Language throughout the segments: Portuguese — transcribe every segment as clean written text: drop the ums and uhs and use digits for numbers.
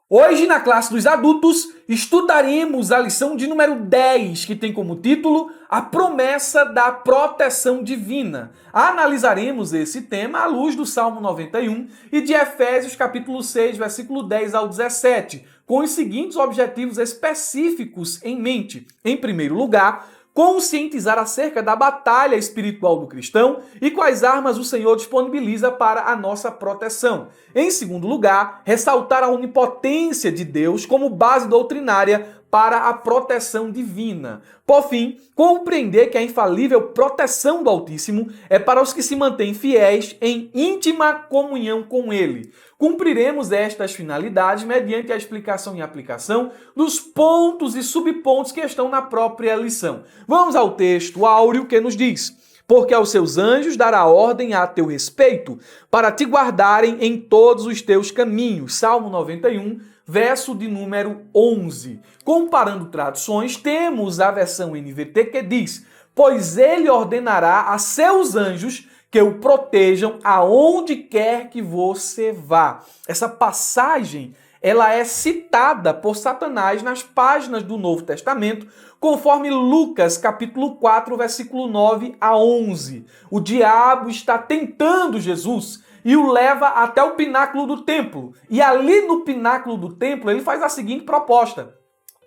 Hoje, na classe dos adultos, estudaremos a lição de número 10, que tem como título A Promessa da Proteção Divina. Analisaremos esse tema à luz do Salmo 91 e de Efésios capítulo 6, versículo 10 ao 17, com os seguintes objetivos específicos em mente. Em primeiro lugar, conscientizar acerca da batalha espiritual do cristão e quais armas o Senhor disponibiliza para a nossa proteção. Em segundo lugar, ressaltar a onipotência de Deus como base doutrinária para a proteção divina. Por fim, compreender que a infalível proteção do Altíssimo é para os que se mantêm fiéis em íntima comunhão com Ele. Cumpriremos estas finalidades mediante a explicação e aplicação dos pontos e subpontos que estão na própria lição. Vamos ao texto áureo que nos diz: porque aos seus anjos dará ordem a teu respeito, para te guardarem em todos os teus caminhos. Salmo 91, verso de número 11. Comparando traduções, temos a versão NVT que diz: pois ele ordenará a seus anjos que o protejam aonde quer que você vá. Essa passagem, ela é citada por Satanás nas páginas do Novo Testamento, conforme Lucas capítulo 4, versículo 9 a 11. O diabo está tentando Jesus e o leva até o pináculo do templo. E ali no pináculo do templo, ele faz a seguinte proposta: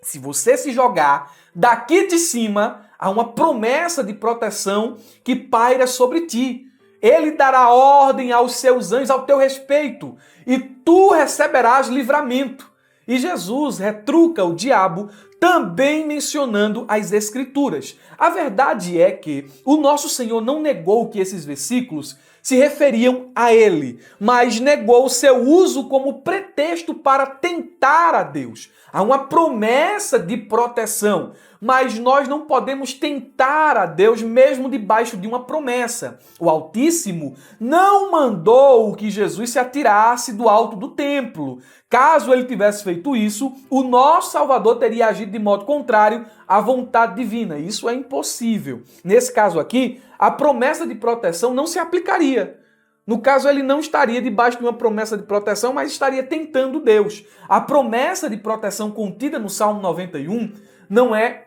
se você se jogar daqui de cima, há uma promessa de proteção que paira sobre ti. Ele dará ordem aos seus anjos ao teu respeito, e tu receberás livramento. E Jesus retruca o diabo, também mencionando as Escrituras. A verdade é que o nosso Senhor não negou que esses versículos se referiam a ele, mas negou o seu uso como pretexto para tentar a Deus. Há uma promessa de proteção, mas nós não podemos tentar a Deus mesmo debaixo de uma promessa. O Altíssimo não mandou que Jesus se atirasse do alto do templo. Caso ele tivesse feito isso, o nosso Salvador teria agido de modo contrário à vontade divina. Isso é impossível. Nesse caso aqui, a promessa de proteção não se aplicaria. No caso, ele não estaria debaixo de uma promessa de proteção, mas estaria tentando Deus. A promessa de proteção contida no Salmo 91 não é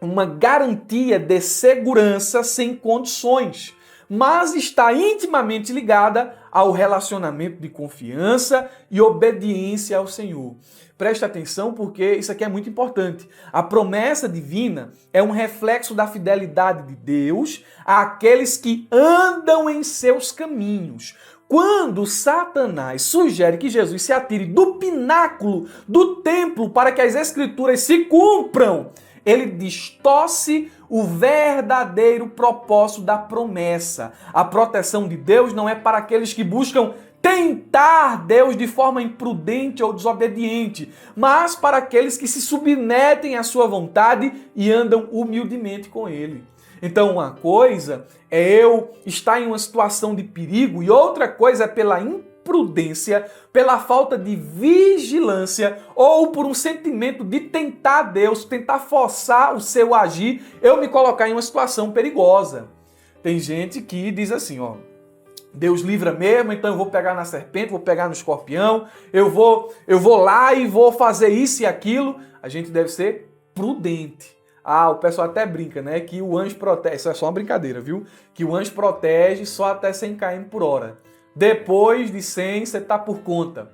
uma garantia de segurança sem condições, mas está intimamente ligada ao relacionamento de confiança e obediência ao Senhor. Preste atenção porque isso aqui é muito importante. A promessa divina é um reflexo da fidelidade de Deus àqueles que andam em seus caminhos. Quando Satanás sugere que Jesus se atire do pináculo do templo para que as Escrituras se cumpram, ele distorce o verdadeiro propósito da promessa. A proteção de Deus não é para aqueles que buscam tentar Deus de forma imprudente ou desobediente, mas para aqueles que se submetem à sua vontade e andam humildemente com Ele. Então, uma coisa é eu estar em uma situação de perigo e outra coisa é pela imprudência, pela falta de vigilância ou por um sentimento de tentar Deus, tentar forçar o seu agir, eu me colocar em uma situação perigosa. Tem gente que diz assim, ó: Deus livra mesmo, então eu vou pegar na serpente, vou pegar no escorpião, eu vou lá e vou fazer isso e aquilo. A gente deve ser prudente. O pessoal até brinca, né? Que o anjo protege, isso é só uma brincadeira, viu? Que o anjo protege só até 100 km por hora. Depois de 100, você está por conta.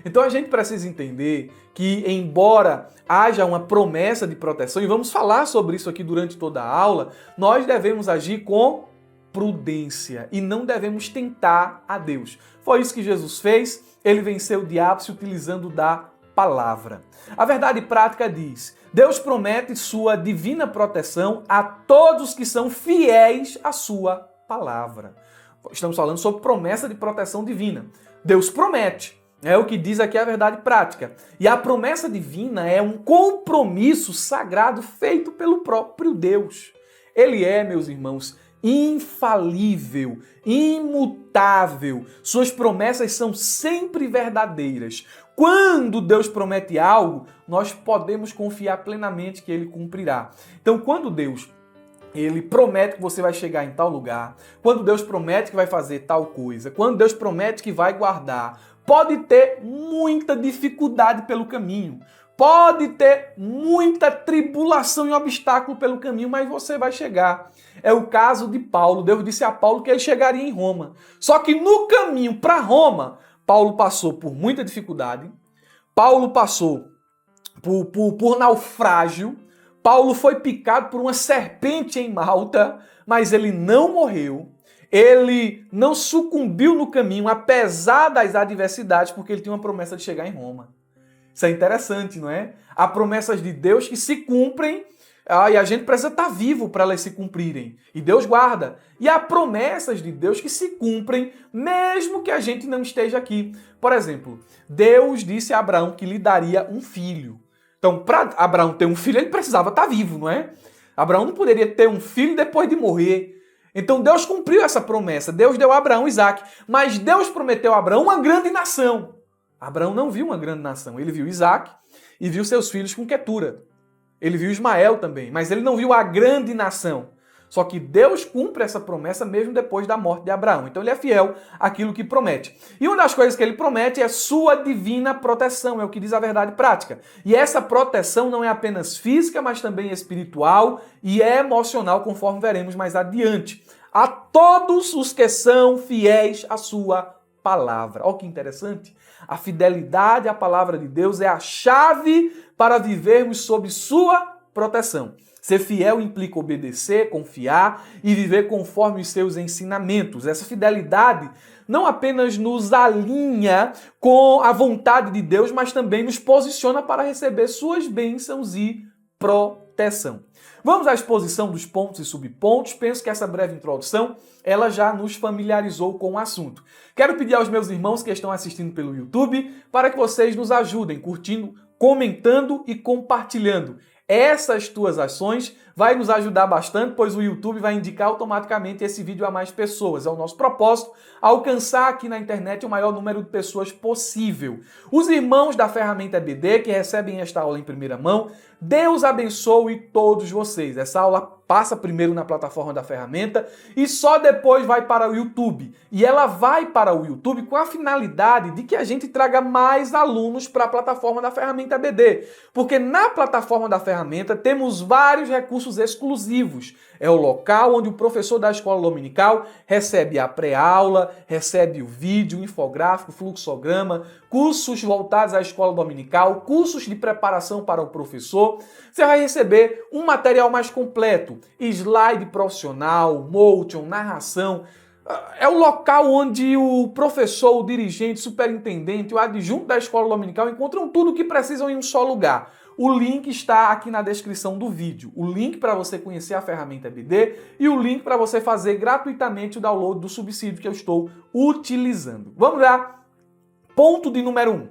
Então a gente precisa entender que, embora haja uma promessa de proteção, e vamos falar sobre isso aqui durante toda a aula, nós devemos agir com prudência e não devemos tentar a Deus. Foi isso que Jesus fez, ele venceu o diabo se utilizando da palavra. A verdade prática diz: Deus promete sua divina proteção a todos que são fiéis à sua palavra. Estamos falando sobre promessa de proteção divina. Deus promete, é o que diz aqui a verdade prática. E a promessa divina é um compromisso sagrado feito pelo próprio Deus. Ele é, meus irmãos, infalível, imutável. Suas promessas são sempre verdadeiras. Quando Deus promete algo, nós podemos confiar plenamente que Ele cumprirá. Então, quando Deus Ele promete que você vai chegar em tal lugar, quando Deus promete que vai fazer tal coisa, quando Deus promete que vai guardar, pode ter muita dificuldade pelo caminho, pode ter muita tribulação e obstáculo pelo caminho, mas você vai chegar. É o caso de Paulo. Deus disse a Paulo que ele chegaria em Roma. Só que no caminho para Roma, Paulo passou por muita dificuldade, Paulo passou por naufrágio, Paulo foi picado por uma serpente em Malta, mas ele não morreu. Ele não sucumbiu no caminho, apesar das adversidades, porque ele tinha uma promessa de chegar em Roma. Isso é interessante, não é? Há promessas de Deus que se cumprem, e a gente precisa estar vivo para elas se cumprirem. E Deus guarda. E há promessas de Deus que se cumprem, mesmo que a gente não esteja aqui. Por exemplo, Deus disse a Abraão que lhe daria um filho. Então, para Abraão ter um filho, ele precisava estar vivo, não é? Abraão não poderia ter um filho depois de morrer. Então Deus cumpriu essa promessa. Deus deu a Abraão Isaac. Mas Deus prometeu a Abraão uma grande nação. Abraão não viu uma grande nação. Ele viu Isaac e viu seus filhos com Quetura. Ele viu Ismael também. Mas ele não viu a grande nação. Só que Deus cumpre essa promessa mesmo depois da morte de Abraão. Então ele é fiel àquilo que promete. E uma das coisas que ele promete é sua divina proteção. É o que diz a verdade prática. E essa proteção não é apenas física, mas também espiritual e emocional, conforme veremos mais adiante. A todos os que são fiéis à sua palavra. Olha que interessante. A fidelidade à palavra de Deus é a chave para vivermos sob sua proteção. Ser fiel implica obedecer, confiar e viver conforme os seus ensinamentos. Essa fidelidade não apenas nos alinha com a vontade de Deus, mas também nos posiciona para receber suas bênçãos e proteção. Vamos à exposição dos pontos e subpontos. Penso que essa breve introdução ela já nos familiarizou com o assunto. Quero pedir aos meus irmãos que estão assistindo pelo YouTube para que vocês nos ajudem curtindo, comentando e compartilhando. Essas tuas ações vai nos ajudar bastante, pois o YouTube vai indicar automaticamente esse vídeo a mais pessoas. É o nosso propósito, alcançar aqui na internet o maior número de pessoas possível. Os irmãos da Ferramenta EBD que recebem esta aula em primeira mão, Deus abençoe todos vocês. Essa aula passa primeiro na plataforma da Ferramenta e só depois vai para o YouTube. E ela vai para o YouTube com a finalidade de que a gente traga mais alunos para a plataforma da Ferramenta EBD. Porque na plataforma da Ferramenta temos vários recursos exclusivos. É o local onde o professor da escola dominical recebe a pré-aula, recebe o vídeo, o infográfico, o fluxograma, cursos voltados à escola dominical, cursos de preparação para o professor. Você vai receber um material mais completo, slide profissional, motion, narração. É o local onde o professor, o dirigente, o superintendente, o adjunto da escola dominical encontram tudo o que precisam em um só lugar. O link está aqui na descrição do vídeo. O link para você conhecer a Ferramenta EBD e o link para você fazer gratuitamente o download do subsídio que eu estou utilizando. Vamos lá. Ponto de número 1.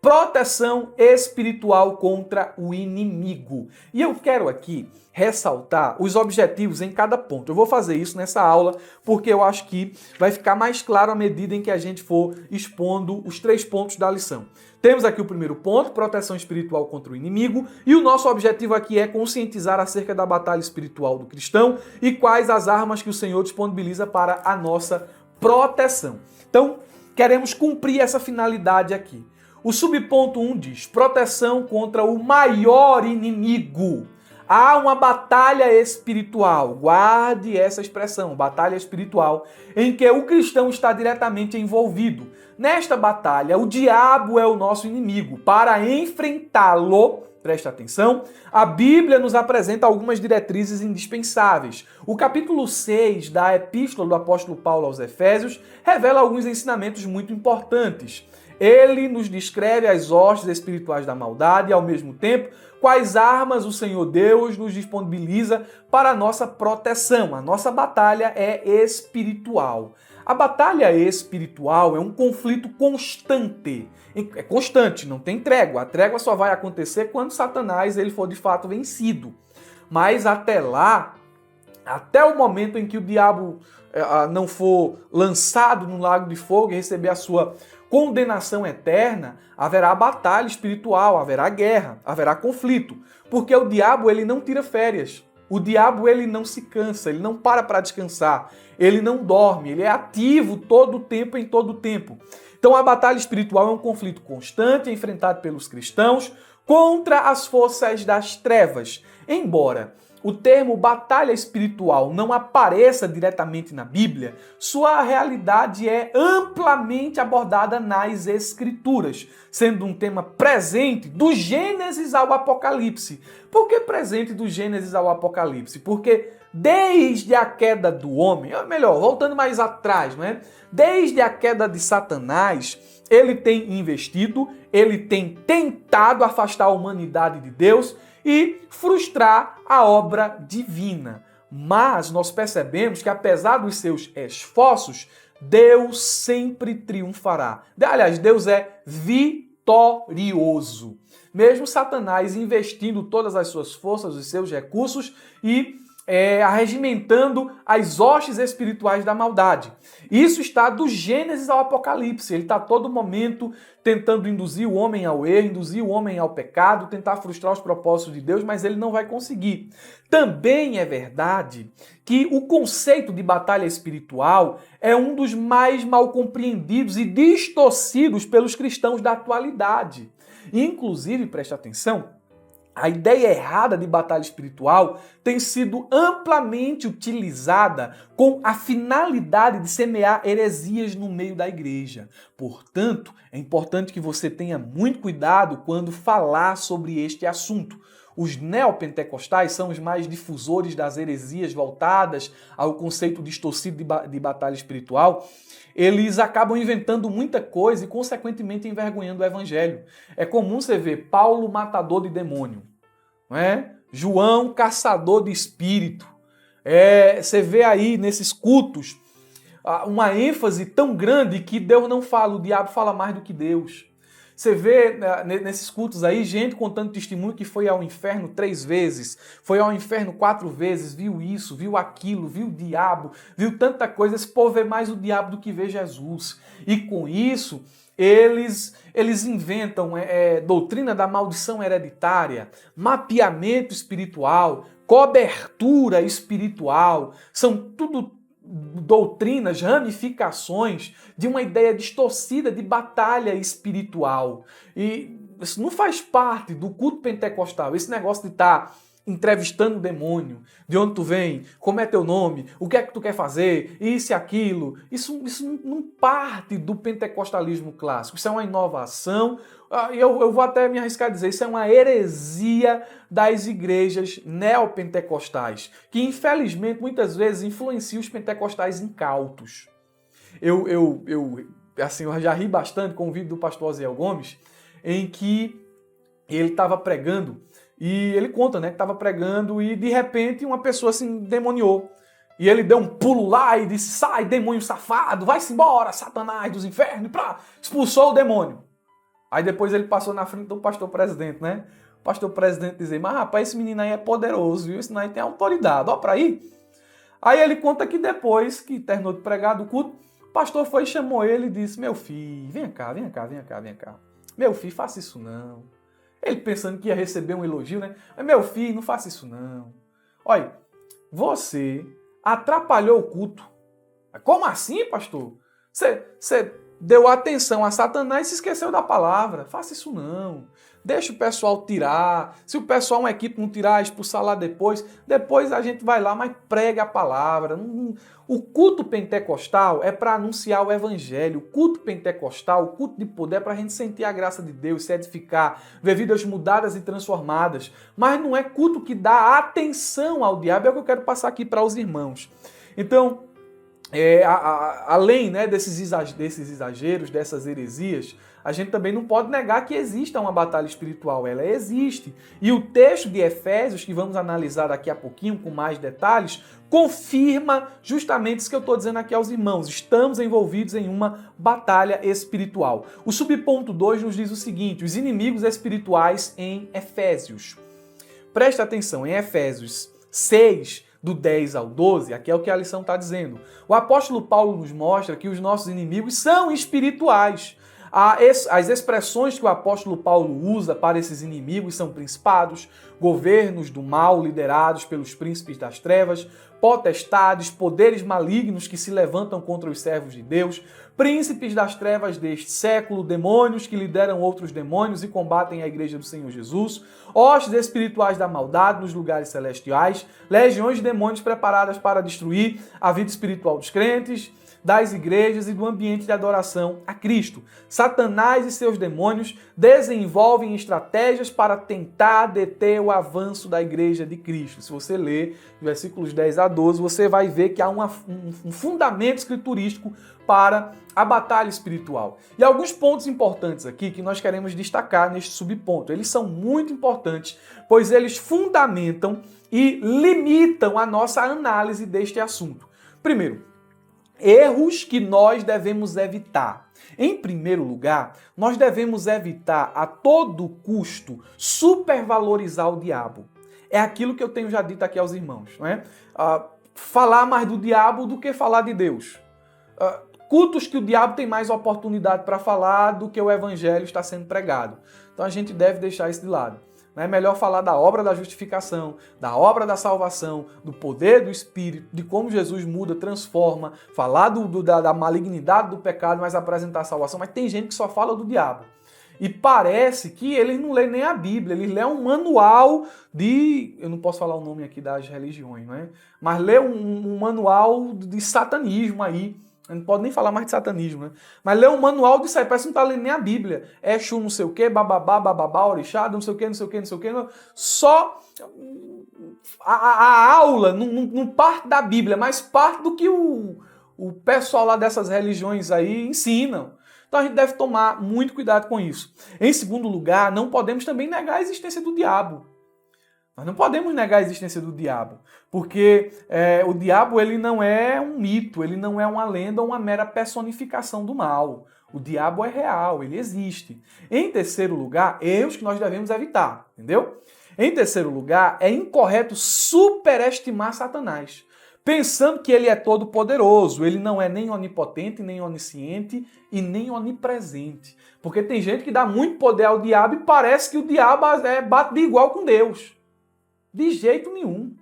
Proteção espiritual contra o inimigo. E eu quero aqui ressaltar os objetivos em cada ponto. Eu vou fazer isso nessa aula porque eu acho que vai ficar mais claro à medida em que a gente for expondo os 3 pontos da lição. Temos aqui o primeiro ponto, proteção espiritual contra o inimigo, e o nosso objetivo aqui é conscientizar acerca da batalha espiritual do cristão e quais as armas que o Senhor disponibiliza para a nossa proteção. Então, queremos cumprir essa finalidade aqui. O subponto 1 diz, proteção contra o maior inimigo. Há uma batalha espiritual, guarde essa expressão, batalha espiritual, em que o cristão está diretamente envolvido. Nesta batalha, o diabo é o nosso inimigo. Para enfrentá-lo, preste atenção, a Bíblia nos apresenta algumas diretrizes indispensáveis. O capítulo 6 da Epístola do apóstolo Paulo aos Efésios revela alguns ensinamentos muito importantes. Ele nos descreve as hostes espirituais da maldade e, ao mesmo tempo, quais armas o Senhor Deus nos disponibiliza para a nossa proteção. A nossa batalha é espiritual. A batalha espiritual é um conflito constante. É constante, não tem trégua. A trégua só vai acontecer quando Satanás ele for de fato vencido. Mas até lá, até o momento em que o diabo não for lançado no lago de fogo e receber a sua condenação eterna, haverá batalha espiritual, haverá guerra, haverá conflito. Porque o diabo ele não tira férias. O diabo, ele não se cansa, ele não para descansar, ele não dorme, ele é ativo todo o tempo, em todo o tempo. Então a batalha espiritual é um conflito constante enfrentado pelos cristãos contra as forças das trevas. Embora o termo batalha espiritual não apareça diretamente na Bíblia, sua realidade é amplamente abordada nas Escrituras, sendo um tema presente do Gênesis ao Apocalipse. Por que presente do Gênesis ao Apocalipse? Porque desde a queda do homem, ou melhor, voltando mais atrás, não é? Desde a queda de Satanás, ele tem investido, ele tem tentado afastar a humanidade de Deus e frustrar a obra divina. Mas nós percebemos que, apesar dos seus esforços, Deus sempre triunfará. Aliás, Deus é vitorioso. Mesmo Satanás investindo todas as suas forças, os seus recursos e arregimentando as hostes espirituais da maldade. Isso está do Gênesis ao Apocalipse. Ele está a todo momento tentando induzir o homem ao erro, induzir o homem ao pecado, tentar frustrar os propósitos de Deus, mas ele não vai conseguir. Também é verdade que o conceito de batalha espiritual é um dos mais mal compreendidos e distorcidos pelos cristãos da atualidade. Inclusive, preste atenção, a ideia errada de batalha espiritual tem sido amplamente utilizada com a finalidade de semear heresias no meio da igreja. Portanto, é importante que você tenha muito cuidado quando falar sobre este assunto. Os neopentecostais são os mais difusores das heresias voltadas ao conceito distorcido de batalha espiritual. Eles acabam inventando muita coisa e, consequentemente, envergonhando o evangelho. É comum você ver Paulo matador de demônio, não é? João caçador de espírito. Você vê aí nesses cultos uma ênfase tão grande que Deus não fala, o diabo fala mais do que Deus. Você vê nesses cultos aí gente contando testemunho que foi ao inferno 3 vezes, foi ao inferno 4 vezes, viu isso, viu aquilo, viu o diabo, viu tanta coisa. Esse povo vê mais o diabo do que vê Jesus. E com isso, eles inventam doutrina da maldição hereditária, mapeamento espiritual, cobertura espiritual. São tudo doutrinas, ramificações de uma ideia distorcida de batalha espiritual. E isso não faz parte do culto pentecostal. Esse negócio de estar entrevistando o demônio, de onde tu vem, como é teu nome, o que é que tu quer fazer, isso e aquilo. Isso não parte do pentecostalismo clássico. Isso é uma inovação. Eu vou até me arriscar a dizer, isso é uma heresia das igrejas neopentecostais, que infelizmente muitas vezes influencia os pentecostais incautos. Eu já ri bastante com o vídeo do pastor Oziel Gomes, em que ele estava pregando, e ele conta, né, que estava pregando e de repente uma pessoa se endemoniou. E ele deu um pulo lá e disse: sai, demônio safado, vai-se embora, Satanás dos infernos, expulsou o demônio. Aí depois ele passou na frente do pastor presidente, né? O pastor presidente dizia: mas rapaz, esse menino aí é poderoso, viu? Esse menino aí tem autoridade, ó pra aí. Aí ele conta que depois que terminou de pregar do culto, o pastor foi e chamou ele e disse: meu filho, vem cá. Meu filho, faça isso não. Ele pensando que ia receber um elogio, né? Mas meu filho, não faça isso não. Olha, você atrapalhou o culto. Como assim, pastor? Você deu atenção a Satanás e se esqueceu da palavra. Faça isso não. Deixa o pessoal tirar. Se o pessoal, uma equipe, não tirar, expulsar lá depois a gente vai lá, mas prega a palavra. O culto pentecostal é para anunciar o evangelho. O culto pentecostal, o culto de poder, é para a gente sentir a graça de Deus, se edificar, ver vidas mudadas e transformadas. Mas não é culto que dá atenção ao diabo. É o que eu quero passar aqui para os irmãos. Então, além, né, desses exageros, dessas heresias, a gente também não pode negar que exista uma batalha espiritual. Ela existe. E o texto de Efésios, que vamos analisar daqui a pouquinho com mais detalhes, confirma justamente isso que eu estou dizendo aqui aos irmãos. Estamos envolvidos em uma batalha espiritual. O subponto 2 nos diz o seguinte: os inimigos espirituais em Efésios. Presta atenção, em Efésios 6, do 10 ao 12, aqui é o que a lição está dizendo. O apóstolo Paulo nos mostra que os nossos inimigos são espirituais. As expressões que o apóstolo Paulo usa para esses inimigos são principados, governos do mal liderados pelos príncipes das trevas, potestades, poderes malignos que se levantam contra os servos de Deus, príncipes das trevas deste século, demônios que lideram outros demônios e combatem a igreja do Senhor Jesus, hostes espirituais da maldade nos lugares celestiais, legiões de demônios preparadas para destruir a vida espiritual dos crentes, das igrejas e do ambiente de adoração a Cristo. Satanás e seus demônios desenvolvem estratégias para tentar deter o avanço da igreja de Cristo. Se você ler versículos 10 a 12, você vai ver que há um fundamento escriturístico para a batalha espiritual. E alguns pontos importantes aqui que nós queremos destacar neste subponto. Eles são muito importantes, pois eles fundamentam e limitam a nossa análise deste assunto. Primeiro, erros que nós devemos evitar. Em primeiro lugar, nós devemos evitar a todo custo supervalorizar o diabo. É aquilo que eu tenho já dito aqui aos irmãos, não é? Falar mais do diabo do que falar de Deus. Cultos que o diabo tem mais oportunidade para falar do que o evangelho está sendo pregado. Então a gente deve deixar isso de lado. É melhor falar da obra da justificação, da obra da salvação, do poder do Espírito, de como Jesus muda, transforma, falar da malignidade do pecado, mas apresentar a salvação. Mas tem gente que só fala do diabo. E parece que eles não lêem nem a Bíblia, eles lêem um manual de... Eu não posso falar o nome aqui das religiões, não é? Mas lê um manual de satanismo aí. A gente não pode nem falar mais de satanismo, né? Mas lê um manual disso aí, parece que não está lendo nem a Bíblia. Exu não sei o quê, bababá, bababá, orixá, não sei o quê, não sei o quê, não sei o quê. Só a aula não parte da Bíblia, mas parte do que o pessoal lá dessas religiões aí ensinam. Então a gente deve tomar muito cuidado com isso. Em segundo lugar, não podemos também negar a existência do diabo. Nós não podemos negar a existência do diabo, porque o diabo ele não é um mito, ele não é uma lenda ou uma mera personificação do mal. O diabo é real, ele existe. Em terceiro lugar, erros que nós devemos evitar, entendeu? Em terceiro lugar, é incorreto superestimar Satanás, pensando que ele é todo poderoso, ele não é nem onipotente, nem onisciente e nem onipresente. Porque tem gente que dá muito poder ao diabo e parece que o diabo bate de igual com Deus. De jeito nenhum.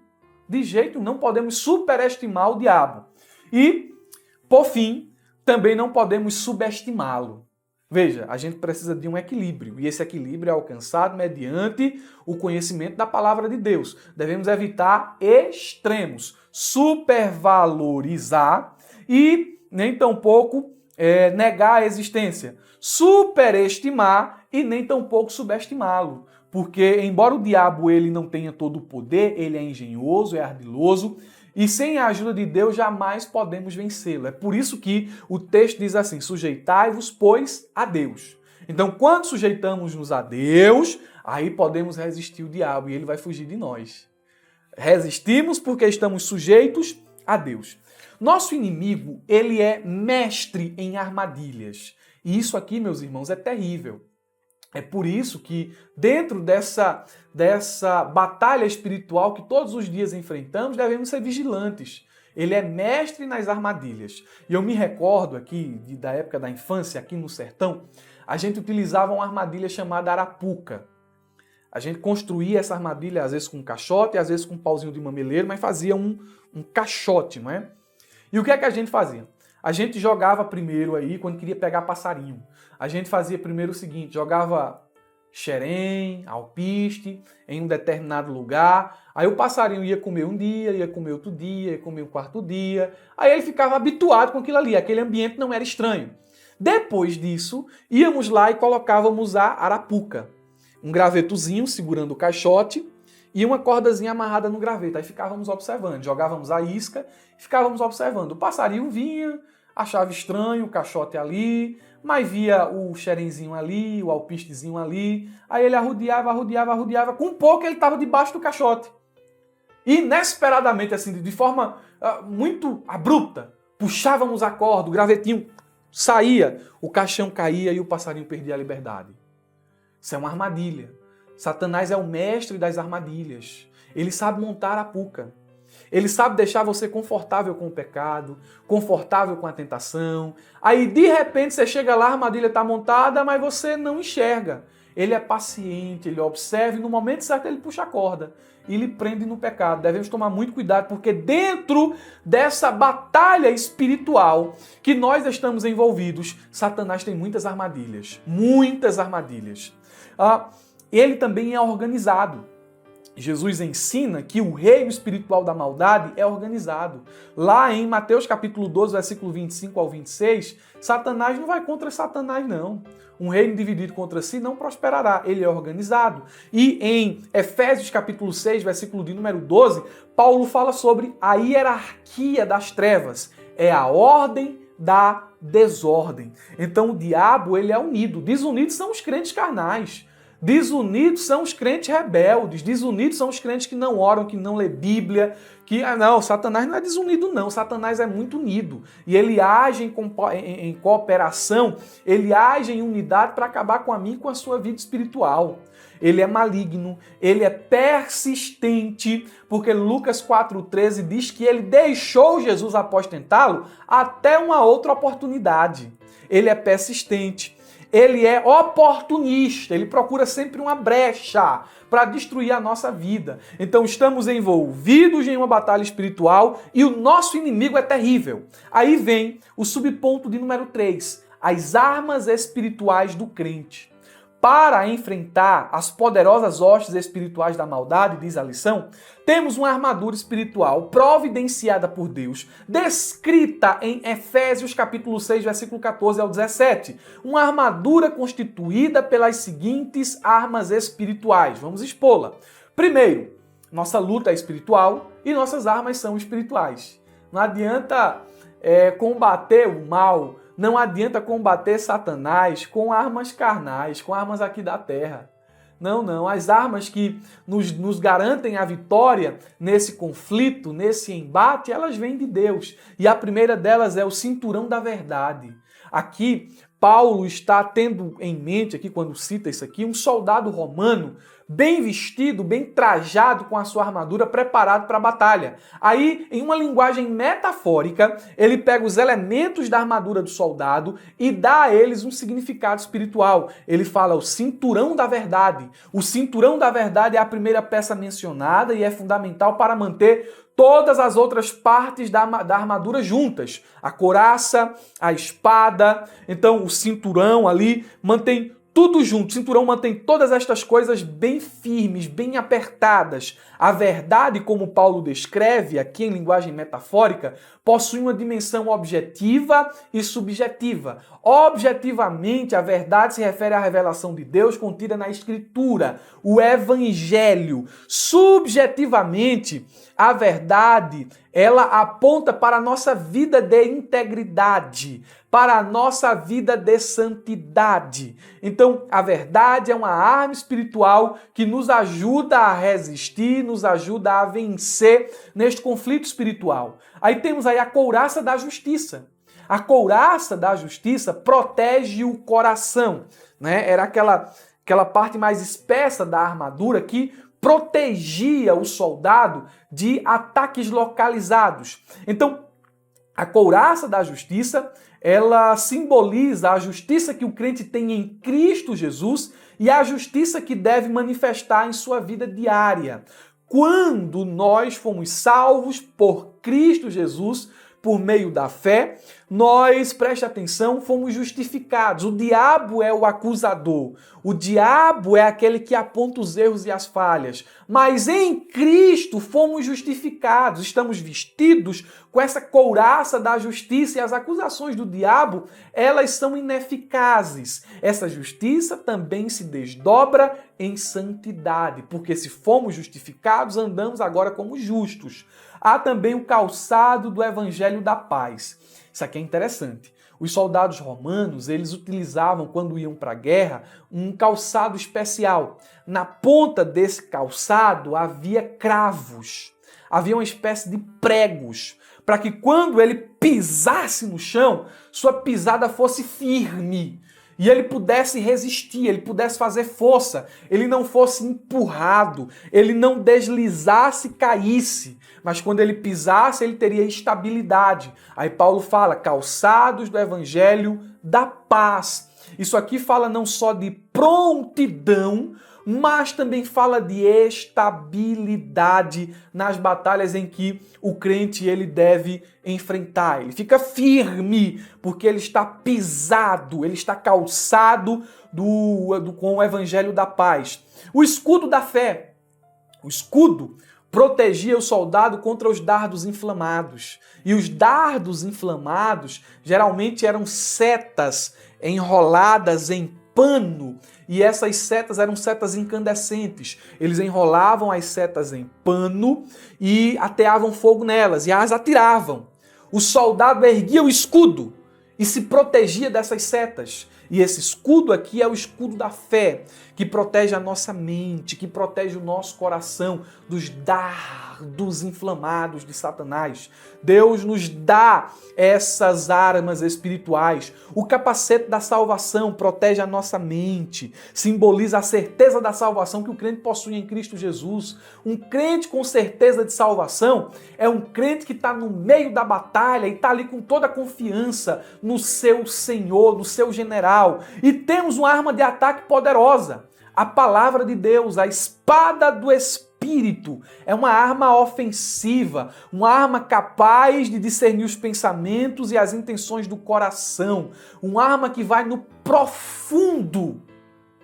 De jeito não podemos superestimar o diabo. E, por fim, também não podemos subestimá-lo. Veja, a gente precisa de um equilíbrio. E esse equilíbrio é alcançado mediante o conhecimento da palavra de Deus. Devemos evitar extremos. Supervalorizar e nem tampouco negar a existência. Superestimar e nem tampouco subestimá-lo. Porque, embora o diabo ele não tenha todo o poder, ele é engenhoso, é ardiloso, e sem a ajuda de Deus jamais podemos vencê-lo. É por isso que o texto diz assim, sujeitai-vos, pois, a Deus. Então, quando sujeitamos-nos a Deus, aí podemos resistir o diabo e ele vai fugir de nós. Resistimos porque estamos sujeitos a Deus. Nosso inimigo, ele é mestre em armadilhas. E isso aqui, meus irmãos, é terrível. É por isso que, dentro dessa batalha espiritual que todos os dias enfrentamos, devemos ser vigilantes. Ele é mestre nas armadilhas. E eu me recordo aqui, da época da infância, aqui no sertão, a gente utilizava uma armadilha chamada arapuca. A gente construía essa armadilha, às vezes com um caixote, às vezes com um pauzinho de mameleiro, mas fazia um caixote, não é? E o que é que a gente fazia? A gente jogava primeiro aí, quando queria pegar passarinho. A gente fazia primeiro o seguinte, jogava xerém, alpiste, em um determinado lugar. Aí o passarinho ia comer um dia, ia comer outro dia, ia comer um quarto dia. Aí ele ficava habituado com aquilo ali, aquele ambiente não era estranho. Depois disso, íamos lá e colocávamos a arapuca. Um gravetozinho segurando o caixote e uma cordazinha amarrada no graveto. Aí ficávamos observando, jogávamos a isca e ficávamos observando. O passarinho vinha, achava estranho o caixote ali, mas via o xerenzinho ali, o alpistezinho ali. Aí ele arrodeava. Com pouco ele estava debaixo do caixote. E inesperadamente, assim, de forma muito abrupta, puxávamos a corda, o gravetinho saía, o caixão caía e o passarinho perdia a liberdade. Isso é uma armadilha. Satanás é o mestre das armadilhas. Ele sabe montar a arapuca. Ele sabe deixar você confortável com o pecado, confortável com a tentação. Aí, de repente, você chega lá, a armadilha está montada, mas você não enxerga. Ele é paciente, ele observa e no momento certo ele puxa a corda e lhe prende no pecado. Devemos tomar muito cuidado, porque dentro dessa batalha espiritual que nós estamos envolvidos, Satanás tem muitas armadilhas. Muitas armadilhas. Ele também é organizado. Jesus ensina que o reino espiritual da maldade é organizado. Lá em Mateus capítulo 12, versículo 25 ao 26, Satanás não vai contra Satanás, não. Um reino dividido contra si não prosperará. Ele é organizado. E em Efésios capítulo 6, versículo de número 12, Paulo fala sobre a hierarquia das trevas. É a ordem da desordem. Então o diabo, ele é unido. Desunidos são os crentes carnais. Desunidos são os crentes rebeldes, desunidos são os crentes que não oram, que não lê Bíblia, não, Satanás não é desunido não, Satanás é muito unido. E ele age em cooperação, ele age em unidade para acabar com a mim e com a sua vida espiritual. Ele é maligno, ele é persistente, porque Lucas 4,13 diz que ele deixou Jesus após tentá-lo até uma outra oportunidade. Ele é persistente. Ele é oportunista, ele procura sempre uma brecha para destruir a nossa vida. Então estamos envolvidos em uma batalha espiritual e o nosso inimigo é terrível. Aí vem o subponto de número 3, as armas espirituais do crente. Para enfrentar as poderosas hostes espirituais da maldade, diz a lição, temos uma armadura espiritual providenciada por Deus, descrita em Efésios capítulo 6, versículo 14 ao 17. Uma armadura constituída pelas seguintes armas espirituais. Vamos expô-la. Primeiro, nossa luta é espiritual e nossas armas são espirituais. Não adianta combater o mal, não adianta combater Satanás com armas carnais, com armas aqui da terra. Não. As armas que nos garantem a vitória nesse conflito, nesse embate, elas vêm de Deus. E a primeira delas é o cinturão da verdade. Aqui, Paulo está tendo em mente, aqui quando cita isso aqui, um soldado romano bem vestido, bem trajado com a sua armadura, preparado para a batalha. Aí, em uma linguagem metafórica, ele pega os elementos da armadura do soldado e dá a eles um significado espiritual. Ele fala o cinturão da verdade. O cinturão da verdade é a primeira peça mencionada e é fundamental para manter todas as outras partes da armadura juntas. A couraça, a espada, então o cinturão ali mantém tudo junto. O cinturão mantém todas estas coisas bem firmes, bem apertadas. A verdade, como Paulo descreve aqui em linguagem metafórica, possui uma dimensão objetiva e subjetiva. Objetivamente, a verdade se refere à revelação de Deus contida na Escritura, o Evangelho. Subjetivamente, a verdade, ela aponta para a nossa vida de integridade, para a nossa vida de santidade. Então, a verdade é uma arma espiritual que nos ajuda a resistir, nos ajuda a vencer neste conflito espiritual. Aí temos aí a couraça da justiça. A couraça da justiça protege o coração, né? Era aquela parte mais espessa da armadura que protegia o soldado de ataques localizados. Então, a couraça da justiça, ela simboliza a justiça que o crente tem em Cristo Jesus e a justiça que deve manifestar em sua vida diária. Quando nós fomos salvos por Cristo Jesus, por meio da fé, nós, preste atenção, fomos justificados. O diabo é o acusador. O diabo é aquele que aponta os erros e as falhas. Mas em Cristo fomos justificados. Estamos vestidos com essa couraça da justiça e as acusações do diabo, elas são ineficazes. Essa justiça também se desdobra em santidade, porque se fomos justificados, andamos agora como justos. Há também o calçado do Evangelho da Paz. Isso aqui é interessante. Os soldados romanos, eles utilizavam, quando iam para a guerra, um calçado especial. Na ponta desse calçado havia cravos. Havia uma espécie de pregos, para que quando ele pisasse no chão, sua pisada fosse firme. e ele pudesse resistir, ele pudesse fazer força, ele não fosse empurrado, ele não deslizasse e caísse, mas quando ele pisasse, ele teria estabilidade. Aí Paulo fala, calçados do evangelho da paz. Isso aqui fala não só de prontidão, mas também fala de estabilidade nas batalhas em que o crente ele deve enfrentar. Ele fica firme, porque ele está pisado, ele está calçado com o evangelho da paz. O escudo da fé. O escudo protegia o soldado contra os dardos inflamados. E os dardos inflamados geralmente eram setas enroladas em pano, e essas setas eram setas incandescentes. Eles enrolavam as setas em pano e ateavam fogo nelas e as atiravam. O soldado erguia o escudo e se protegia dessas setas. E esse escudo aqui é o escudo da fé, que protege a nossa mente, que protege o nosso coração dos dardos inflamados de Satanás. Deus nos dá essas armas espirituais. O capacete da salvação protege a nossa mente, simboliza a certeza da salvação que o crente possui em Cristo Jesus. Um crente com certeza de salvação é um crente que está no meio da batalha e está ali com toda a confiança no seu Senhor, no seu general. E temos uma arma de ataque poderosa, a palavra de Deus, a espada do Espírito. É uma arma ofensiva, uma arma capaz de discernir os pensamentos e as intenções do coração, uma arma que vai no profundo,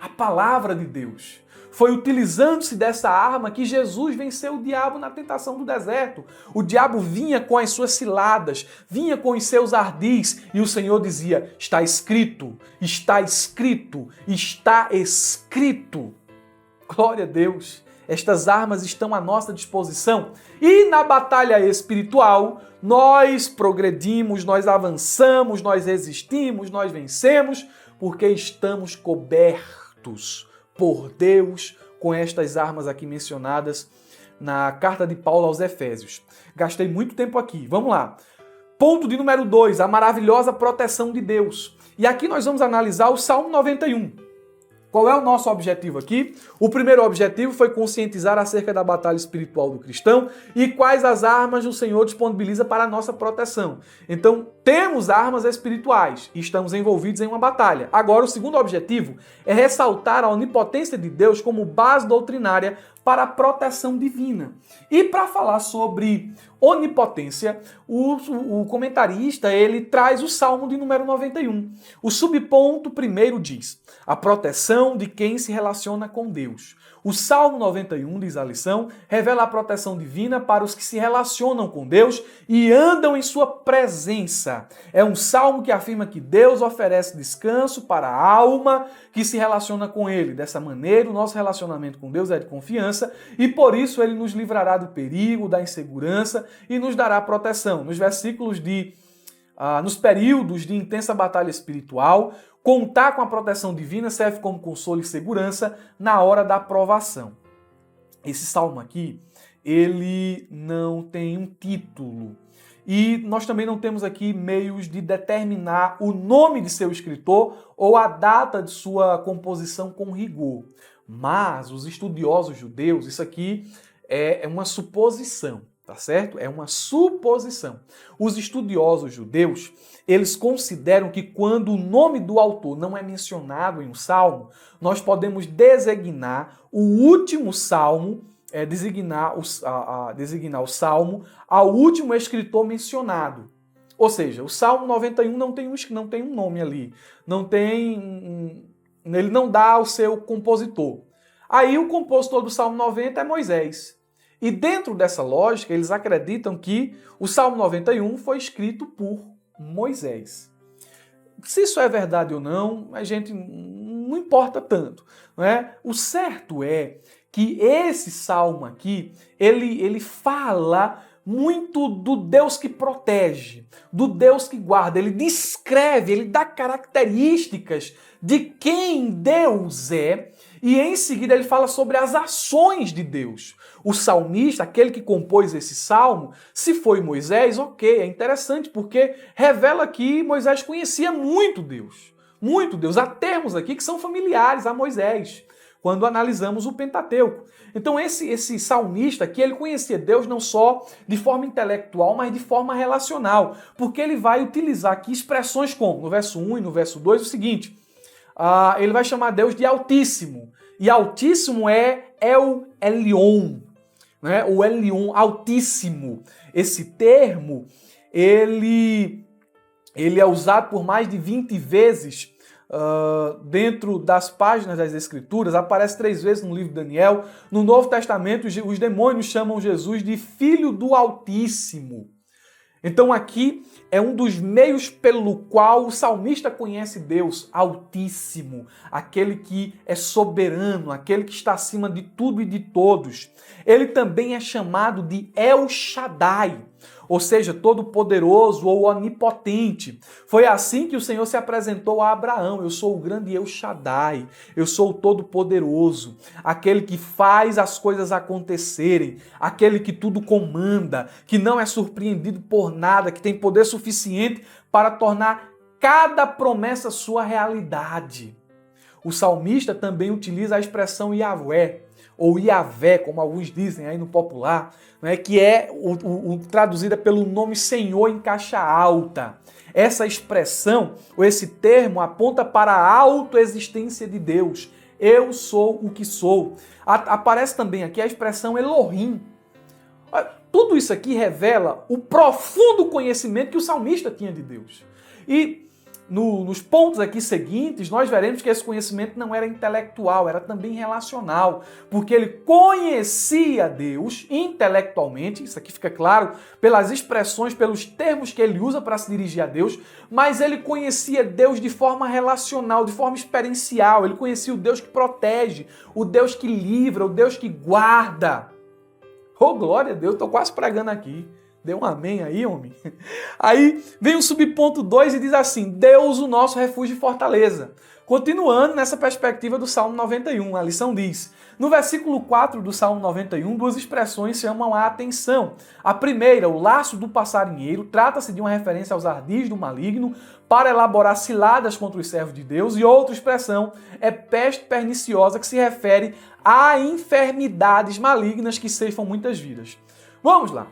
a palavra de Deus. Foi utilizando-se dessa arma que Jesus venceu o diabo na tentação do deserto. O diabo vinha com as suas ciladas, vinha com os seus ardis, e o Senhor dizia, está escrito, está escrito, está escrito. Glória a Deus! Estas armas estão à nossa disposição. E na batalha espiritual, nós progredimos, nós avançamos, nós resistimos, nós vencemos, porque estamos cobertos por Deus com estas armas aqui mencionadas na carta de Paulo aos Efésios. Gastei muito tempo aqui. Vamos lá. Ponto de número 2, a maravilhosa proteção de Deus. E aqui nós vamos analisar o Salmo 91. Qual é o nosso objetivo aqui? O primeiro objetivo foi conscientizar acerca da batalha espiritual do cristão e quais as armas o Senhor disponibiliza para a nossa proteção. Então, temos armas espirituais e estamos envolvidos em uma batalha. Agora, o segundo objetivo é ressaltar a onipotência de Deus como base doutrinária para a proteção divina. E para falar sobre onipotência, o comentarista ele traz o Salmo de número 91. O subponto primeiro diz, a proteção de quem se relaciona com Deus. O Salmo 91, diz a lição, revela a proteção divina para os que se relacionam com Deus e andam em sua presença. É um salmo que afirma que Deus oferece descanso para a alma que se relaciona com Ele. Dessa maneira, o nosso relacionamento com Deus é de confiança e por isso Ele nos livrará do perigo, da insegurança e nos dará proteção. Nos períodos de intensa batalha espiritual, contar com a proteção divina serve como consolo e segurança na hora da provação. Esse salmo aqui, ele não tem um título. E nós também não temos aqui meios de determinar o nome de seu escritor ou a data de sua composição com rigor. Mas os estudiosos judeus, isso aqui é uma suposição. Tá certo? É uma suposição. Os estudiosos judeus, eles consideram que quando o nome do autor não é mencionado em um salmo, nós podemos designar o último salmo, designar o salmo ao último escritor mencionado. Ou seja, o Salmo 91 não tem um nome ali, ele não dá o seu compositor. Aí o compositor do Salmo 90 é Moisés. E dentro dessa lógica, eles acreditam que o Salmo 91 foi escrito por Moisés. Se isso é verdade ou não, a gente não importa tanto, não é? O certo é que esse salmo aqui, ele fala muito do Deus que protege, do Deus que guarda. Ele descreve, ele dá características de quem Deus é e em seguida ele fala sobre as ações de Deus. O salmista, aquele que compôs esse salmo, se foi Moisés, ok, é interessante porque revela que Moisés conhecia muito Deus. muito Deus. Há termos aqui que são familiares a Moisés, quando analisamos o Pentateuco. Então esse salmista aqui, ele conhecia Deus não só de forma intelectual, mas de forma relacional, porque ele vai utilizar aqui expressões como, no verso 1 e no verso 2, o seguinte, ele vai chamar Deus de Altíssimo, e Altíssimo é El Elyon, né? O Elyon, Altíssimo. Esse termo, ele é usado por mais de 20 vezes dentro das páginas das Escrituras, aparece 3 vezes no livro de Daniel. No Novo Testamento, os demônios chamam Jesus de Filho do Altíssimo. Então aqui é um dos meios pelo qual o salmista conhece Deus, Altíssimo, aquele que é soberano, aquele que está acima de tudo e de todos. Ele também é chamado de El Shaddai, ou seja, todo-poderoso ou onipotente. Foi assim que o Senhor se apresentou a Abraão. Eu sou o grande El Shaddai, eu sou o todo-poderoso, aquele que faz as coisas acontecerem, aquele que tudo comanda, que não é surpreendido por nada, que tem poder suficiente para tornar cada promessa sua realidade. O salmista também utiliza a expressão Yahvé, ou Yahvé, como alguns dizem aí no popular, né, que é traduzida pelo nome Senhor em caixa alta. Essa expressão, ou esse termo, aponta para a autoexistência de Deus. Eu sou o que sou. Aparece também aqui a expressão Elohim. Tudo isso aqui revela o profundo conhecimento que o salmista tinha de Deus. E nos pontos aqui seguintes, nós veremos que esse conhecimento não era intelectual, era também relacional, porque ele conhecia Deus intelectualmente, isso aqui fica claro pelas expressões, pelos termos que ele usa para se dirigir a Deus, mas ele conhecia Deus de forma relacional, de forma experiencial. Ele conhecia o Deus que protege, o Deus que livra, o Deus que guarda. Oh, glória a Deus, estou quase pregando aqui. Dê um amém aí, homem. Aí vem o subponto 2 e diz assim, Deus, o nosso refúgio e fortaleza. Continuando nessa perspectiva do Salmo 91, a lição diz, no versículo 4 do Salmo 91, 2 expressões chamam a atenção. A primeira, o laço do passarinheiro, trata-se de uma referência aos ardis do maligno para elaborar ciladas contra os servos de Deus, e outra expressão é peste perniciosa, que se refere a enfermidades malignas que ceifam muitas vidas. Vamos lá.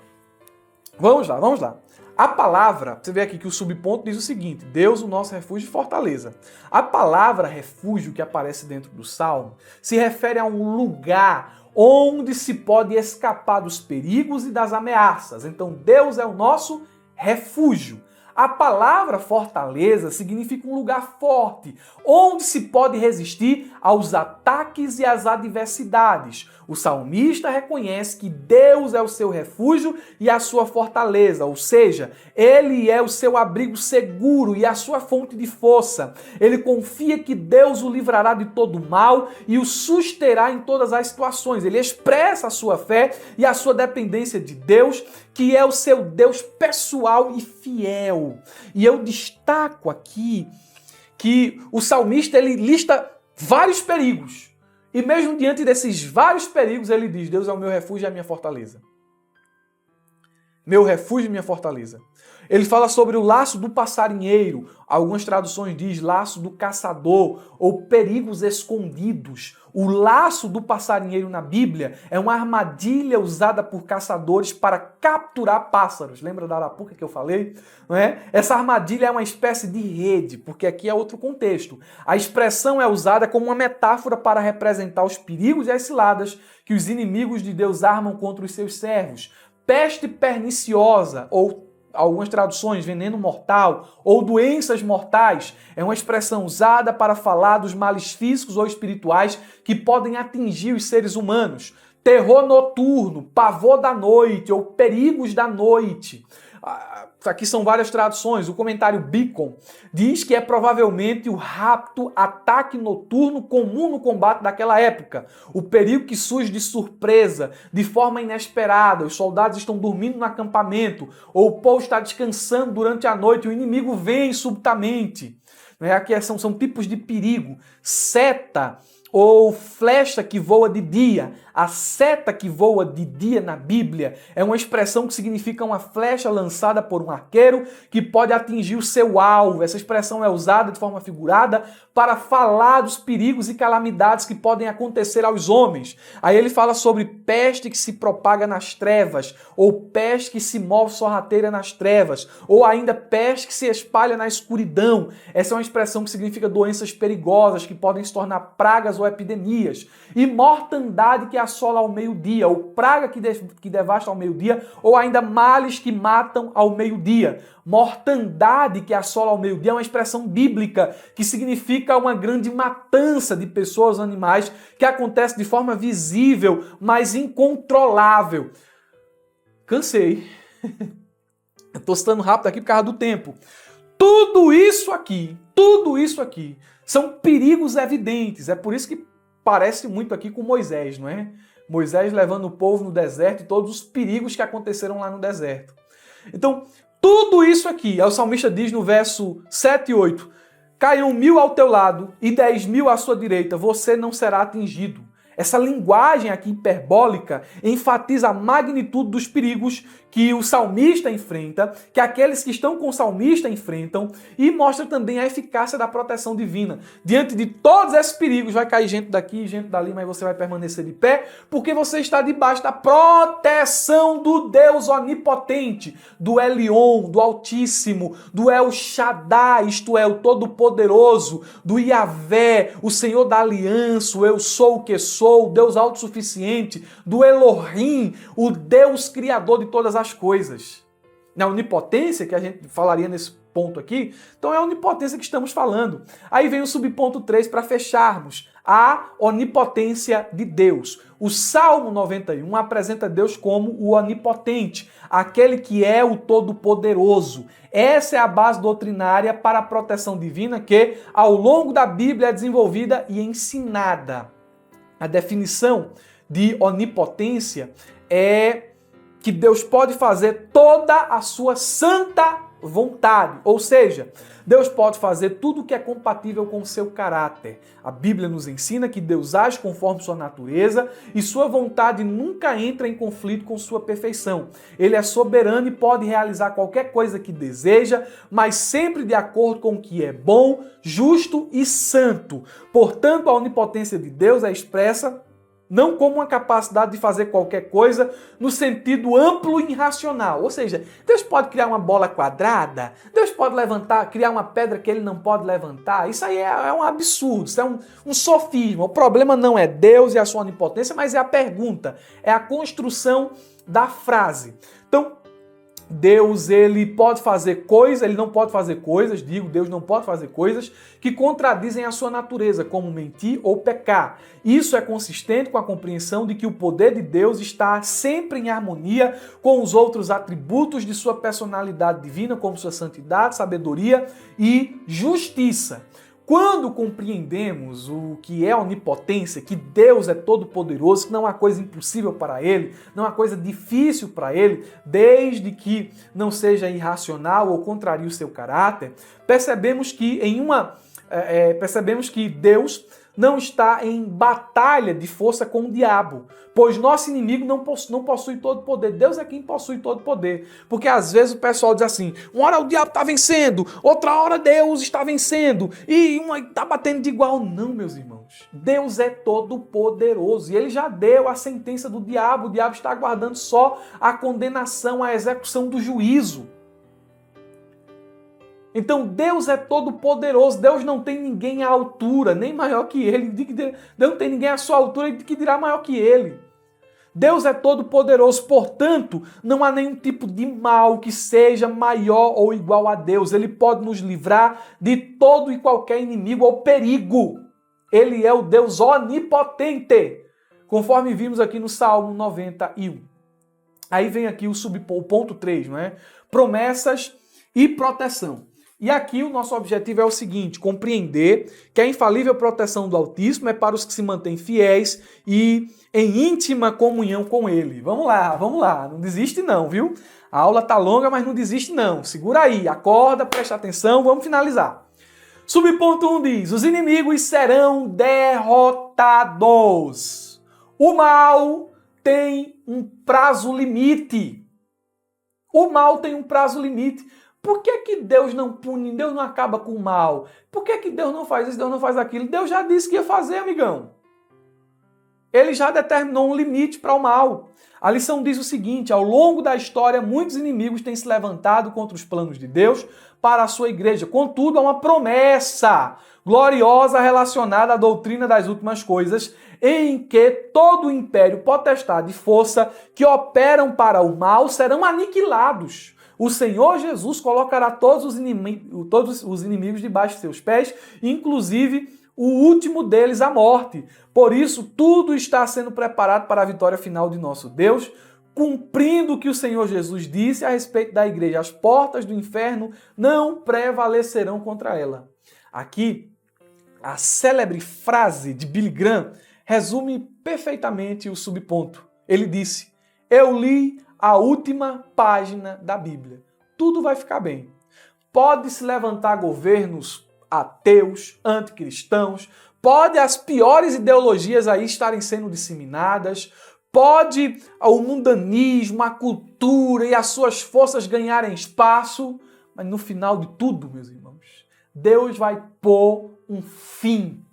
A palavra, você vê aqui que o subponto diz o seguinte, Deus, o nosso refúgio e fortaleza. A palavra refúgio que aparece dentro do Salmo se refere a um lugar onde se pode escapar dos perigos e das ameaças. Então Deus é o nosso refúgio. A palavra fortaleza significa um lugar forte, onde se pode resistir aos ataques e às adversidades. O salmista reconhece que Deus é o seu refúgio e a sua fortaleza, ou seja, Ele é o seu abrigo seguro e a sua fonte de força. Ele confia que Deus o livrará de todo mal e o susterá em todas as situações. Ele expressa a sua fé e a sua dependência de Deus, que é o seu Deus pessoal e fiel. E eu destaco aqui que o salmista ele lista vários perigos. E mesmo diante desses vários perigos, ele diz, Deus é o meu refúgio e a minha fortaleza. Meu refúgio e minha fortaleza. Ele fala sobre o laço do passarinheiro. Algumas traduções diz laço do caçador ou perigos escondidos. O laço do passarinheiro na Bíblia é uma armadilha usada por caçadores para capturar pássaros. Lembra da arapuca que eu falei? Não é? Essa armadilha é uma espécie de rede, porque aqui é outro contexto. A expressão é usada como uma metáfora para representar os perigos e as ciladas que os inimigos de Deus armam contra os seus servos. Peste perniciosa, ou algumas traduções, veneno mortal, ou doenças mortais, é uma expressão usada para falar dos males físicos ou espirituais que podem atingir os seres humanos. Terror noturno, pavor da noite, ou perigos da noite. Aqui são várias traduções. O comentário Beacon diz que é provavelmente o rápido ataque noturno comum no combate daquela época. O perigo que surge de surpresa, de forma inesperada. Os soldados estão dormindo no acampamento, ou o povo está descansando durante a noite, o inimigo vem subitamente. Aqui são tipos de perigo. Seta ou flecha que voa de dia. A seta que voa de dia na Bíblia é uma expressão que significa uma flecha lançada por um arqueiro que pode atingir o seu alvo. Essa expressão é usada de forma figurada para falar dos perigos e calamidades que podem acontecer aos homens. Aí ele fala sobre peste que se propaga nas trevas, ou peste que se move sorrateira nas trevas, ou ainda peste que se espalha na escuridão. Essa é uma expressão que significa doenças perigosas que podem se tornar pragas ou epidemias. E mortandade que assola ao meio-dia, ou praga que devasta ao meio-dia, ou ainda males que matam ao meio-dia. Mortandade que assola ao meio-dia é uma expressão bíblica que significa uma grande matança de pessoas, animais, que acontece de forma visível, mas incontrolável. Cansei. Estou citando rápido aqui por causa do tempo. Tudo isso aqui são perigos evidentes. É por isso que parece muito aqui com Moisés, não é? Moisés levando o povo no deserto e todos os perigos que aconteceram lá no deserto. Então, tudo isso aqui, o salmista diz no verso 7 e 8, caiam 1000 ao teu lado e 10.000 à sua direita, você não será atingido. Essa linguagem aqui hiperbólica enfatiza a magnitude dos perigos que o salmista enfrenta, que aqueles que estão com o salmista enfrentam, e mostra também a eficácia da proteção divina. Diante de todos esses perigos, vai cair gente daqui e gente dali, mas você vai permanecer de pé, porque você está debaixo da proteção do Deus onipotente, do Elion, do Altíssimo, do El Shaddai, isto é, o Todo-Poderoso, do Yahvé, o Senhor da Aliança, o Eu Sou o que Sou, o Deus autossuficiente, do Elohim, o Deus Criador de todas as coisas. Na onipotência, que a gente falaria nesse ponto aqui, então é a onipotência que estamos falando. Aí vem o subponto 3 para fecharmos. A onipotência de Deus. O Salmo 91 apresenta Deus como o onipotente, aquele que é o todo-poderoso. Essa é a base doutrinária para a proteção divina que, ao longo da Bíblia, é desenvolvida e ensinada. A definição de onipotência é que Deus pode fazer toda a sua santa vontade. Ou seja, Deus pode fazer tudo o que é compatível com o seu caráter. A Bíblia nos ensina que Deus age conforme sua natureza e sua vontade nunca entra em conflito com sua perfeição. Ele é soberano e pode realizar qualquer coisa que deseja, mas sempre de acordo com o que é bom, justo e santo. Portanto, a onipotência de Deus é expressa não como uma capacidade de fazer qualquer coisa no sentido amplo e irracional. Ou seja, Deus pode criar uma bola quadrada, Deus pode criar uma pedra que ele não pode levantar. Isso aí é um absurdo, isso é um sofisma. O problema não é Deus e a sua onipotência, mas é a pergunta, é a construção da frase. Então, Deus, ele pode fazer coisas, ele não pode fazer coisas, Deus não pode fazer coisas que contradizem a sua natureza, como mentir ou pecar. Isso é consistente com a compreensão de que o poder de Deus está sempre em harmonia com os outros atributos de sua personalidade divina, como sua santidade, sabedoria e justiça. Quando compreendemos o que é onipotência, que Deus é todo-poderoso, que não há coisa impossível para Ele, não há coisa difícil para Ele, desde que não seja irracional ou contrarie o seu caráter, percebemos que Deus não está em batalha de força com o diabo, pois nosso inimigo não possui todo o poder. Deus é quem possui todo o poder. Porque às vezes o pessoal diz assim, uma hora o diabo está vencendo, outra hora Deus está vencendo, e uma está batendo de igual. Não, meus irmãos. Deus é todo poderoso e Ele já deu a sentença do diabo. O diabo está aguardando só a condenação, a execução do juízo. Então Deus é todo poderoso, Deus não tem ninguém à altura, nem maior que Ele. Deus não tem ninguém à sua altura que dirá maior que Ele. Deus é todo poderoso, portanto, não há nenhum tipo de mal que seja maior ou igual a Deus. Ele pode nos livrar de todo e qualquer inimigo ou perigo. Ele é o Deus onipotente, conforme vimos aqui no Salmo 91. Aí vem aqui o ponto 3, não é? Promessas e proteção. E aqui o nosso objetivo é o seguinte, compreender que a infalível proteção do Altíssimo é para os que se mantêm fiéis e em íntima comunhão com Ele. Vamos lá, não desiste não, viu? A aula tá longa, mas não desiste não. Segura aí, acorda, presta atenção, vamos finalizar. Subponto 1 diz: os inimigos serão derrotados. O mal tem um prazo limite. O mal tem um prazo limite. Por que Deus não pune, Deus não acaba com o mal? Por que Deus não faz isso, Deus não faz aquilo? Deus já disse que ia fazer, amigão. Ele já determinou um limite para o mal. A lição diz o seguinte: ao longo da história, muitos inimigos têm se levantado contra os planos de Deus para a sua igreja. Contudo, há uma promessa gloriosa relacionada à doutrina das últimas coisas, em que todo o império, potestade e força que operam para o mal serão aniquilados. O Senhor Jesus colocará todos os inimigos debaixo de seus pés, inclusive o último deles, a morte. Por isso, tudo está sendo preparado para a vitória final de nosso Deus, cumprindo o que o Senhor Jesus disse a respeito da igreja. As portas do inferno não prevalecerão contra ela. Aqui, a célebre frase de Billy Graham resume perfeitamente o subponto. Ele disse: eu li a última página da Bíblia. Tudo vai ficar bem. Pode se levantar governos ateus, anticristãos, pode as piores ideologias aí estarem sendo disseminadas, pode o mundanismo, a cultura e as suas forças ganharem espaço, mas no final de tudo, meus irmãos, Deus vai pôr um fim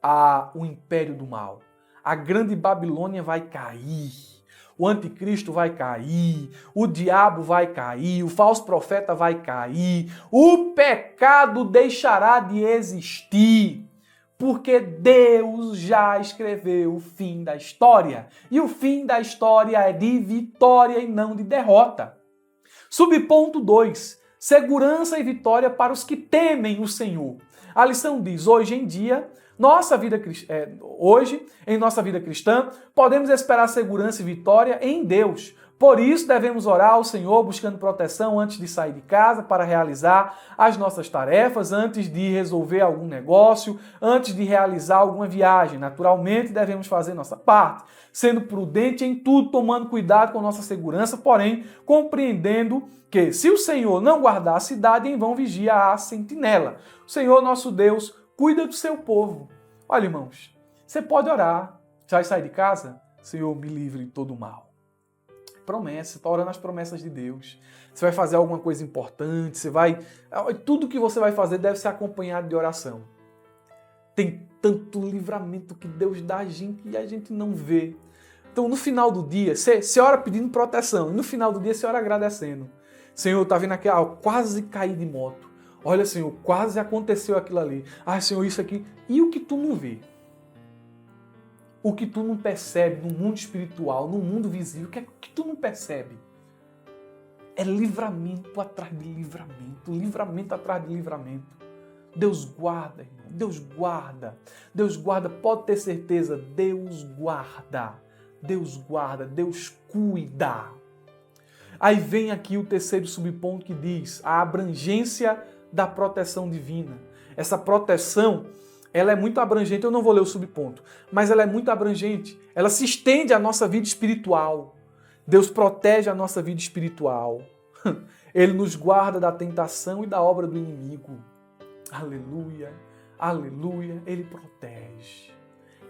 ao império do mal. A grande Babilônia vai cair. O anticristo vai cair, o diabo vai cair, o falso profeta vai cair, o pecado deixará de existir, porque Deus já escreveu o fim da história. E o fim da história é de vitória e não de derrota. Subponto 2. Segurança e vitória para os que temem o Senhor. A lição diz: hoje em dia, em nossa vida cristã, podemos esperar segurança e vitória em Deus. Por isso, devemos orar ao Senhor buscando proteção antes de sair de casa para realizar as nossas tarefas, antes de resolver algum negócio, antes de realizar alguma viagem. Naturalmente, devemos fazer nossa parte, sendo prudente em tudo, tomando cuidado com nossa segurança, porém, compreendendo que se o Senhor não guardar a cidade, em vão vigia a sentinela. O Senhor, nosso Deus, cuida do seu povo. Olha, irmãos, você pode orar. Já vai sair de casa? Senhor, me livre de todo o mal. Promessa, você está orando as promessas de Deus. Você vai fazer alguma coisa importante, tudo que você vai fazer deve ser acompanhado de oração. Tem tanto livramento que Deus dá a gente e a gente não vê. Então, no final do dia, você ora pedindo proteção, e no final do dia você ora agradecendo. Senhor, tá vendo aqui, quase caí de moto. Olha, Senhor, quase aconteceu aquilo ali. Senhor, isso aqui. E o que tu não vê? O que tu não percebe no mundo espiritual, no mundo visível, o que tu não percebe? É livramento atrás de livramento, livramento atrás de livramento. Deus guarda, irmão, Deus guarda. Deus guarda, pode ter certeza, Deus guarda. Deus guarda, Deus cuida. Aí vem aqui o terceiro subponto que diz a abrangência da proteção divina. Essa proteção, ela é muito abrangente, eu não vou ler o subponto, mas ela é muito abrangente. Ela se estende à nossa vida espiritual. Deus protege a nossa vida espiritual. Ele nos guarda da tentação e da obra do inimigo. Aleluia, aleluia. Ele protege.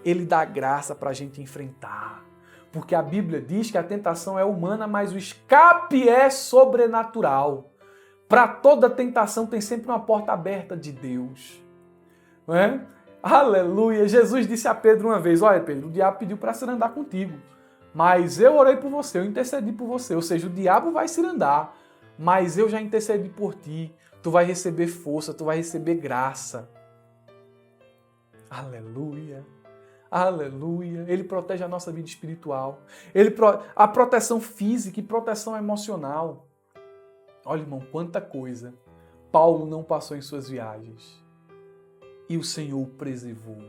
Ele dá graça para a gente enfrentar. Porque a Bíblia diz que a tentação é humana, mas o escape é sobrenatural. Para toda tentação tem sempre uma porta aberta de Deus. Não é? Aleluia! Jesus disse a Pedro uma vez: olha, Pedro, o diabo pediu para cirandar contigo, mas eu orei por você, eu intercedi por você. Ou seja, o diabo vai cirandar, mas eu já intercedi por ti. Tu vai receber força, tu vai receber graça. Aleluia! Aleluia! Ele protege a nossa vida espiritual. A proteção física e proteção emocional. Olha, irmão, quanta coisa Paulo não passou em suas viagens. E o Senhor o preservou.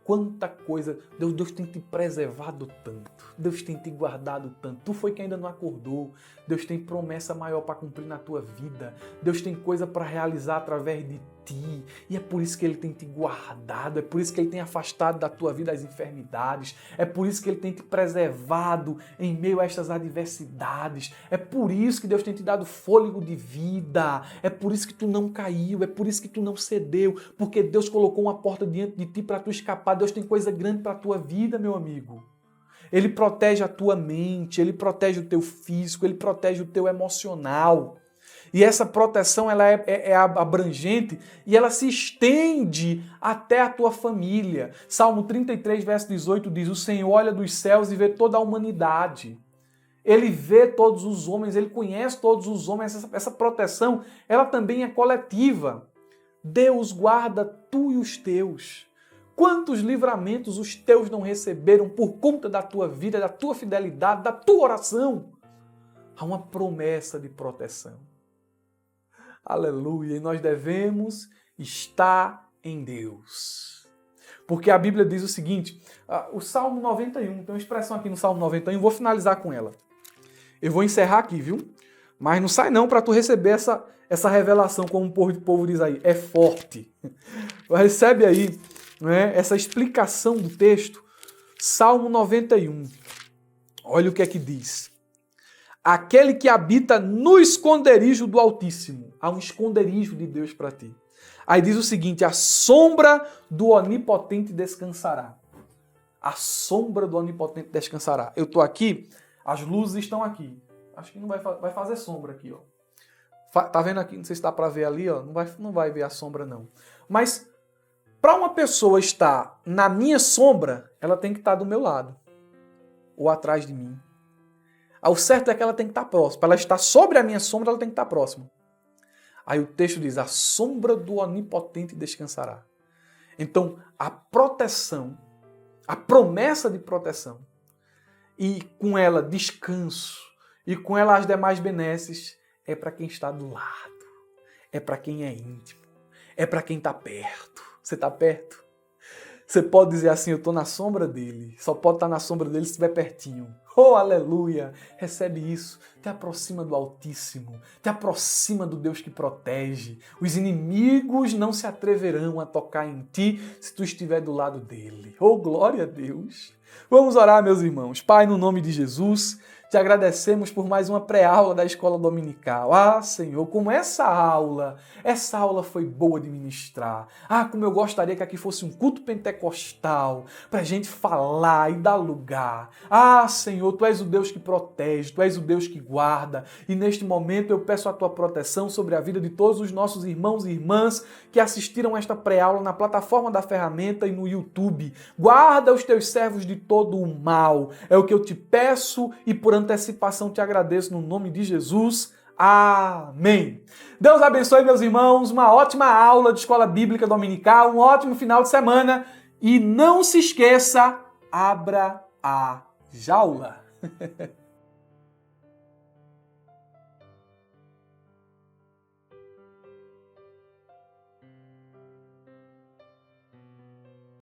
Quanta coisa. Deus tem te preservado tanto. Deus tem te guardado tanto. Tu foi que ainda não acordou. Deus tem promessa maior para cumprir na tua vida. Deus tem coisa para realizar através de ti. E é por isso que Ele tem te guardado, é por isso que Ele tem afastado da tua vida as enfermidades, é por isso que Ele tem te preservado em meio a estas adversidades, é por isso que Deus tem te dado fôlego de vida, é por isso que tu não caiu, é por isso que tu não cedeu, porque Deus colocou uma porta diante de ti para tu escapar. Deus tem coisa grande para a tua vida, meu amigo. Ele protege a tua mente, Ele protege o teu físico, Ele protege o teu emocional. E essa proteção ela é abrangente e ela se estende até a tua família. Salmo 33, verso 18 diz: o Senhor olha dos céus e vê toda a humanidade. Ele vê todos os homens, Ele conhece todos os homens. Essa proteção ela também é coletiva. Deus guarda tu e os teus. Quantos livramentos os teus não receberam por conta da tua vida, da tua fidelidade, da tua oração? Há uma promessa de proteção. Aleluia! E nós devemos estar em Deus. Porque a Bíblia diz o seguinte, o Salmo 91, tem uma expressão aqui no Salmo 91, vou finalizar com ela. Eu vou encerrar aqui, viu? Mas não sai não para tu receber essa revelação, como o povo diz aí, é forte. Recebe aí, né, essa explicação do texto, Salmo 91. Olha o que é que diz. Aquele que habita no esconderijo do Altíssimo. Há um esconderijo de Deus para ti. Aí diz o seguinte, a sombra do Onipotente descansará. A sombra do Onipotente descansará. Eu estou aqui, as luzes estão aqui. Acho que não vai fazer sombra aqui, ó. Tá vendo aqui? Não sei se dá para ver ali, ó. Não vai ver a sombra, não. Mas para uma pessoa estar na minha sombra, ela tem que estar do meu lado. Ou atrás de mim. O certo é que ela tem que estar próxima. Para ela estar sobre a minha sombra, ela tem que estar próxima. Aí o texto diz, a sombra do Onipotente descansará. Então, a proteção, a promessa de proteção, e com ela descanso, e com ela as demais benesses, é para quem está do lado, é para quem é íntimo, é para quem está perto. Você está perto? Você pode dizer assim, eu estou na sombra dele. Só pode estar na sombra dele se estiver pertinho. Oh, aleluia! Recebe isso. Te aproxima do Altíssimo. Te aproxima do Deus que protege. Os inimigos não se atreverão a tocar em ti se tu estiver do lado dele. Oh, glória a Deus! Vamos orar, meus irmãos. Pai, no nome de Jesus, te agradecemos por mais uma pré-aula da Escola Dominical. Ah, Senhor, como essa aula foi boa de ministrar. Ah, como eu gostaria que aqui fosse um culto pentecostal, para a gente falar e dar lugar. Ah, Senhor, Tu és o Deus que protege, Tu és o Deus que guarda. E neste momento eu peço a Tua proteção sobre a vida de todos os nossos irmãos e irmãs que assistiram esta pré-aula na plataforma da ferramenta e no YouTube. Guarda os Teus servos de todo o mal. É o que eu te peço e por antecipação te agradeço no nome de Jesus. Amém. Deus abençoe, meus irmãos. Uma ótima aula de Escola Bíblica Dominical, um ótimo final de semana. E não se esqueça, abra a jaula.